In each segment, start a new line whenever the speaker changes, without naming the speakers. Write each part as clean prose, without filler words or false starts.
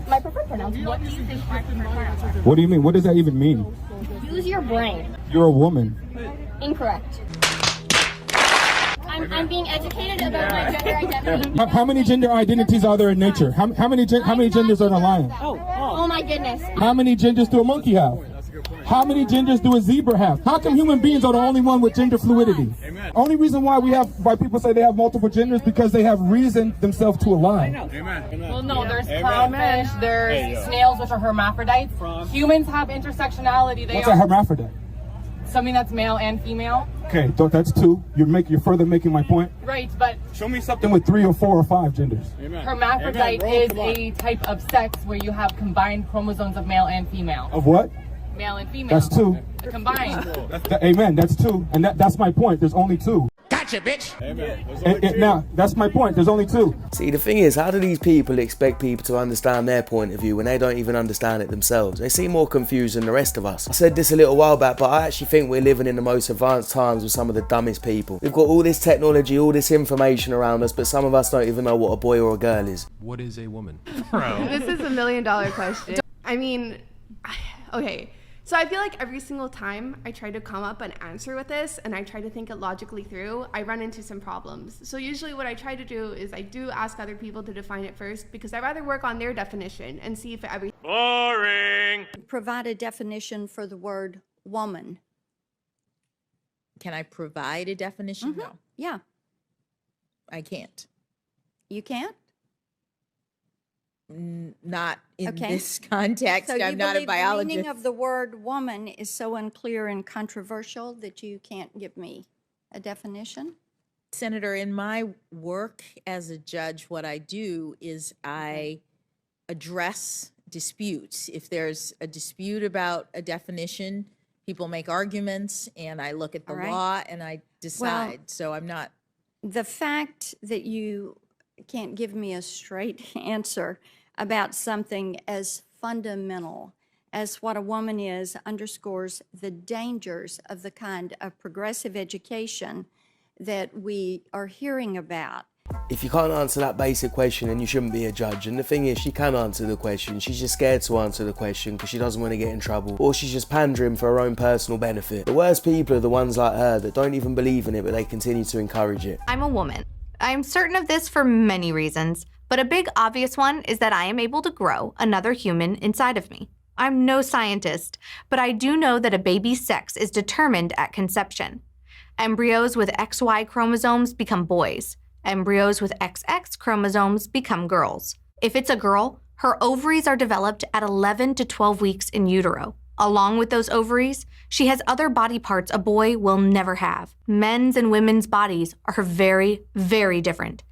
my preferred pronouns. What do you think my preferred pronouns are?
What do you mean? What does that even mean?
Use your brain.
You're a woman.
Incorrect. I'm being educated about my gender identity.
How many gender identities are there in nature? How many genders are in a lion?
Oh my goodness.
How many genders do a monkey have? How many genders do a zebra have? How come human beings are the only one with gender fluidity? Amen. Only reason why people say they have multiple genders because they have reasoned themselves to align.
Amen.
Well, no, there's clownfish, there's snails which are hermaphrodites. Humans have intersectionality.
What's a hermaphrodite?
Something that's male and female.
Okay, so that's two. You're further making my point.
Right, but
Show me something with 3 or 4 or 5 genders.
Amen.
hermaphrodite is a type of sex where you have combined chromosomes of male and female.
Of what?
Male and female.
That's 2.
They're combined.
Amen. That's 2, and that's my point. There's only 2.
Gotcha, bitch. Amen.
Now, that's my point. There's only 2.
See, the thing is, how do these people expect people to understand their point of view when they don't even understand it themselves? They seem more confused than the rest of us. I said this a little while back, but I actually think we're living in the most advanced times with some of the dumbest people. We've got all this technology, all this information around us, but some of us don't even know what a boy or a girl is.
What is a woman?
This is $1 million question. I mean, okay. So I feel like every single time I try to come up an answer with this and I try to think it logically through, I run into some problems. So usually what I try to do is I do ask other people to define it first because I'd rather work on their definition and see if everything.
Boring.
Provide a definition for the word woman.
Can I provide a definition? No,
Yeah,
I can't.
you can't?
Not in
Okay.
this context.
So you
I'm not a
believe the
biologist.
meaning of the word woman is so unclear and controversial that you can't give me a definition?
Senator, in my work as a judge, what I do is I address disputes. If there's a dispute about a definition, people make arguments, and I look at the
All right.
law and I decide. So I'm not.
The fact that you can't give me a straight answer about something as fundamental as what a woman is underscores the dangers of the kind of progressive education that we are hearing about.
If you can't answer that basic question, then you shouldn't be a judge. And the thing is, she can answer the question. She's just scared to answer the question because she doesn't want to get in trouble. Or she's just pandering for her own personal benefit. The worst people are the ones like her that don't even believe in it, but they continue to encourage it.
I'm a woman. I'm certain of this for many reasons, but a big obvious one is that I am able to grow another human inside of me. I'm no scientist, but I do know that a baby's sex is determined at conception. Embryos with XY chromosomes become boys. Embryos with XX chromosomes become girls. If it's a girl, her ovaries are developed at 11 to 12 weeks in utero. Along with those ovaries, she has other body parts a boy will never have. Men's and women's bodies are very, very different,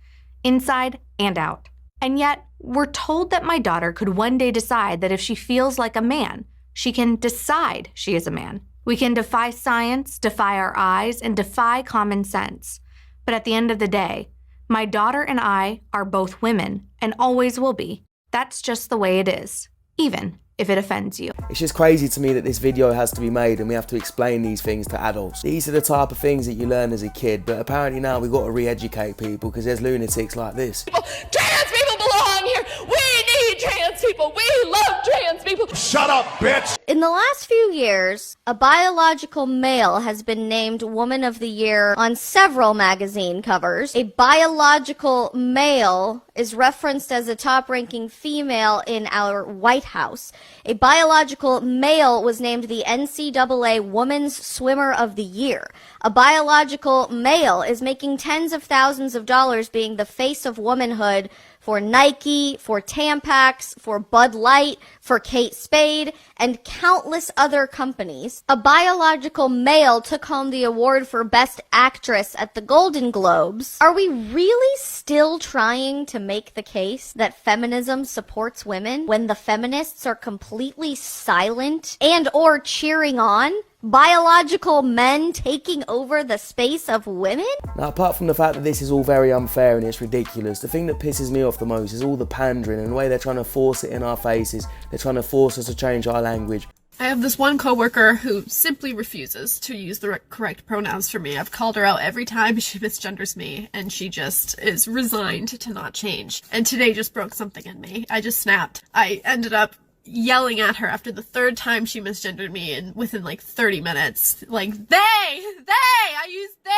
inside and out. And yet, we're told that my daughter could one day decide that if she feels like a man, she can decide she is a man. We can defy science, defy our eyes, and defy common sense. But at the end of the day, my daughter and I are both women and always will be. That's just the way it is, even if it offends you.
It's just crazy to me that this video has to be made and we have to explain these things to adults. These are the type of things that you learn as a kid, but apparently now we've got to re-educate people because there's lunatics like this.
Trans people belong here. We need trans people. We love trans people.
Shut up, bitch.
In the last few years, a biological male has been named Woman of the Year on several magazine covers. A biological male is referenced as a top-ranking female in our White House. A biological male was named the NCAA Women's Swimmer of the Year. A biological male is making tens of thousands of dollars being the face of womanhood for Nike, for Tampax, for Bud Light, for Kate Spade, and countless other companies. A biological male took home the award for Best Actress at the Golden Globes. Are we really still trying to make the case that feminism supports women when the feminists are completely silent and or cheering on biological men taking over the space of women?
Now, apart from the fact that this is all very unfair and it's ridiculous, the thing that pisses me off the most is all the pandering and the way they're trying to force it in our faces. They're trying to force us to change our language.
I have this one coworker who simply refuses to use the correct pronouns for me. I've called her out every time she misgenders me, and she just is resigned to not change. And today just broke something in me. I just snapped. I ended up yelling at her after the third time she misgendered me, and within like 30 minutes, like, I use they,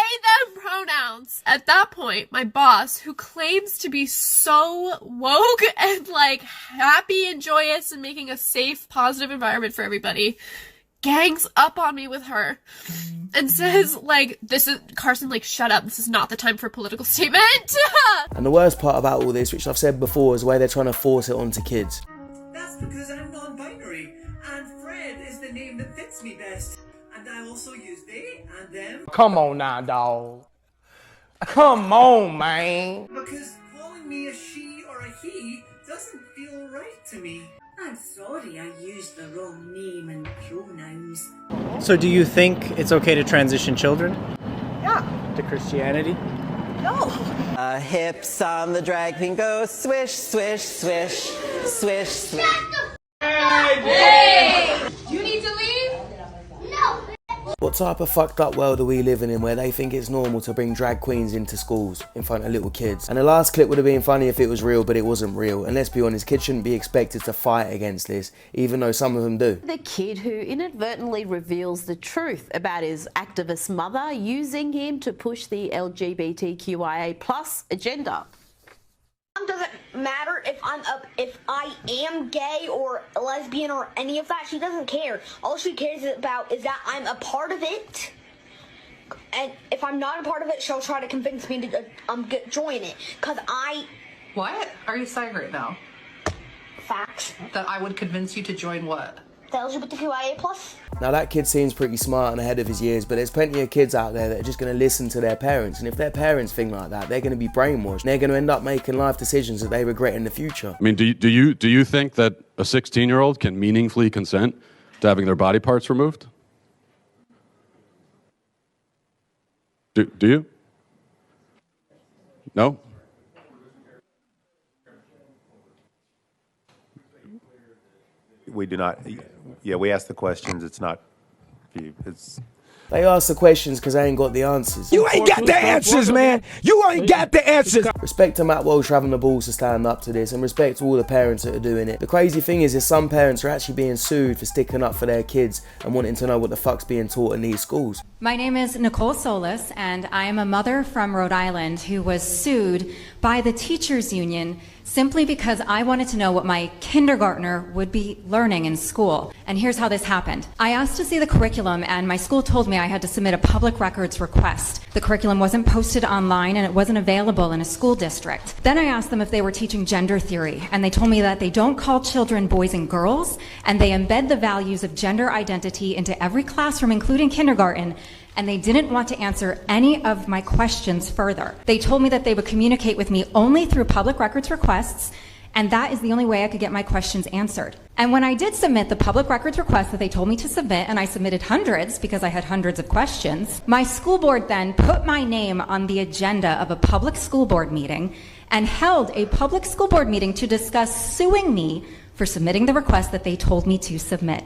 them pronouns. At that point, my boss, who claims to be so woke and like happy and joyous and making a safe, positive environment for everybody, gangs up on me with her and says, like, this is, Carson, like, shut up, this is not the time for a political statement.
And the worst part about all this, which I've said before, is the way they're trying to force it onto kids.
That's because I'm non-binary, and Fred is the name that fits me best. And I also use they and them.
Come on now, dawg. Come on, man.
Because calling me a she or a he doesn't feel right to me. I'm sorry I used the wrong name and pronouns.
So do you think it's okay to transition children?
Yeah.
To Christianity?
No. Hips on the drag queen go swish, swish, swish, swish, swish.
Hey! Do you need to leave?
No.
What type of fucked up world are we living in where they think it's normal to bring drag queens into schools in front of little kids? And the last clip would have been funny if it was real, but it wasn't real. And let's be honest, kids shouldn't be expected to fight against this, even though some of them do.
The kid who inadvertently reveals the truth about his activist mother using him to push the LGBTQIA+ agenda.
It doesn't matter if I am gay or lesbian or any of that. She doesn't care. All she cares about is that I'm a part of it. And if I'm not a part of it, she'll try to convince me to join it. Cause I.
What are you saying right now?
Facts.
That I would convince you to join what?
The LGBTQIA+.
Now that kid seems pretty smart and ahead of his years, but there's plenty of kids out there that are just going to listen to their parents, and if their parents think like that, they're going to be brainwashed, and they're going to end up making life decisions that they regret in the future.
I mean, do you think that a 16-year-old can meaningfully consent to having their body parts removed? Do you? No?
We do not. Yeah, we ask the questions. It's not. It's.
They ask the questions because they ain't got the answers.
You ain't got the answers, man. You ain't got the answers.
Respect to Matt Walsh for having the balls to stand up to this, and respect to all the parents that are doing it. The crazy thing is some parents are actually being sued for sticking up for their kids and wanting to know what the fuck's being taught in these schools.
My name is Nicole Solis, and I am a mother from Rhode Island who was sued by the teachers union simply because I wanted to know what my kindergartner would be learning in school. And here's how this happened. I asked to see the curriculum, and my school told me I had to submit a public records request. The curriculum wasn't posted online, and it wasn't available in a school district. Then I asked them if they were teaching gender theory, and they told me that they don't call children boys and girls, and they embed the values of gender identity into every classroom, including kindergarten, and they didn't want to answer any of my questions further. They told me that they would communicate with me only through public records requests, and that is the only way I could get my questions answered. And when I did submit the public records request that they told me to submit, and I submitted hundreds because I had hundreds of questions, my school board then put my name on the agenda of a public school board meeting and held a public school board meeting to discuss suing me for submitting the request that they told me to submit.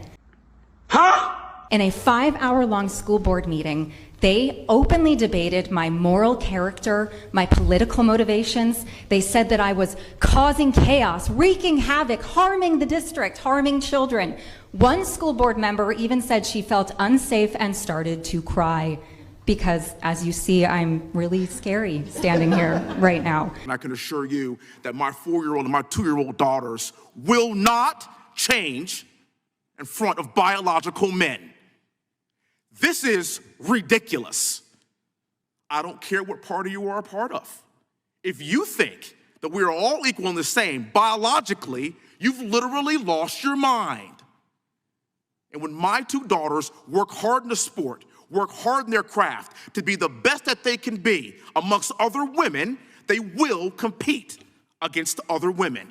Huh? In a 5-hour-long school board meeting, they openly debated my moral character, my political motivations. They said that I was causing chaos, wreaking havoc, harming the district, harming children. One school board member even said she felt unsafe and started to cry because, as you see, I'm really scary standing here right now.
And I can assure you that my 4-year-old and my 2-year-old daughters will not change in front of biological men. This is ridiculous. I don't care what party you are a part of. If you think that we are all equal and the same biologically, you've literally lost your mind. And when my 2 daughters work hard in the sport, work hard in their craft to be the best that they can be amongst other women, they will compete against other women.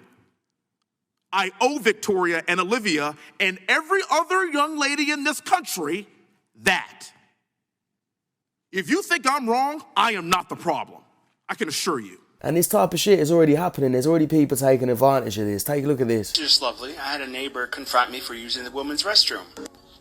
I owe Victoria and Olivia and every other young lady in this country that. If you think I'm wrong, I am not the problem. I can assure you.
And this type of shit is already happening. There's already people taking advantage of this. Take a look at this.
Just lovely. I had a neighbor confront me for using the women's restroom.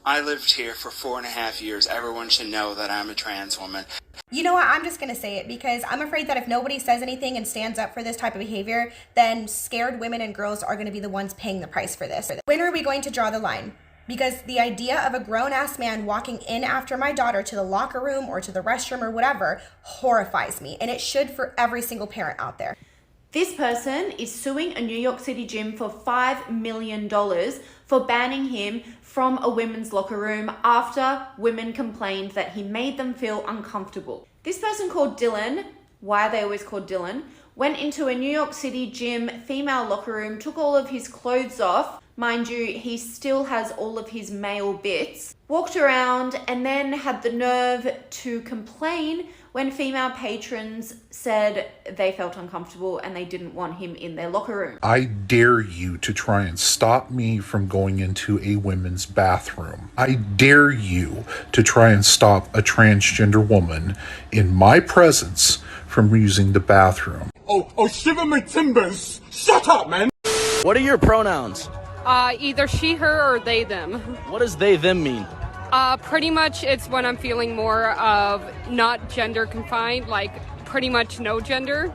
I lived here for 4.5 years. Everyone should know that I'm a trans woman.
You know what? I'm just going to say it because I'm afraid that if nobody says anything and stands up for this type of behavior, then scared women and girls are going to be the ones paying the price for this. When are we going to draw the line? Because the idea of a grown-ass man walking in after my daughter to the locker room or to the restroom or whatever horrifies me, and it should for every single parent out there.
This person is suing a New York City gym for $5 million for banning him from a women's locker room after women complained that he made them feel uncomfortable. This person called Dylan, why are they always called Dylan, went into a New York City gym female locker room, took all of his clothes off. Mind you, he still has all of his male bits. Walked around and then had the nerve to complain when female patrons said they felt uncomfortable and they didn't want him in their locker room.
I dare you to try and stop me from going into a women's bathroom. I dare you to try and stop a transgender woman in my presence from using the bathroom.
Oh, shiver my timbers! Shut up, man!
What are your pronouns?
Either she, her, or they, them.
What does they, them mean?
Pretty much it's when I'm feeling more of not gender confined, like pretty much no gender.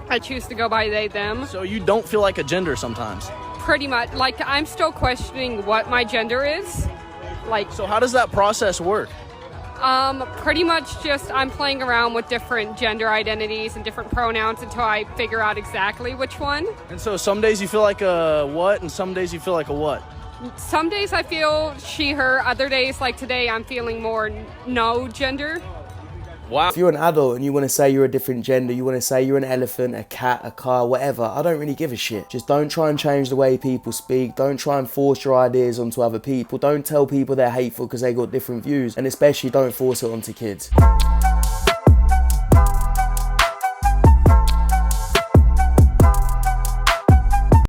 I choose to go by they, them.
So you don't feel like a gender sometimes?
Pretty much. Like, I'm still questioning what my gender is. Like,
so how does that process work?
Pretty much just I'm playing around with different gender identities and different pronouns until I figure out exactly which one.
And so some days you feel like a what, and some days you feel like a what?
Some days I feel she, her. Other days, like today, I'm feeling more no gender.
Wow. If you're an adult and you want to say you're a different gender, you want to say you're an elephant, a cat, a car, whatever, I don't really give a shit. Just don't try and change the way people speak. Don't try and force your ideas onto other people. Don't tell people they're hateful because they got different views. And especially don't force it onto kids.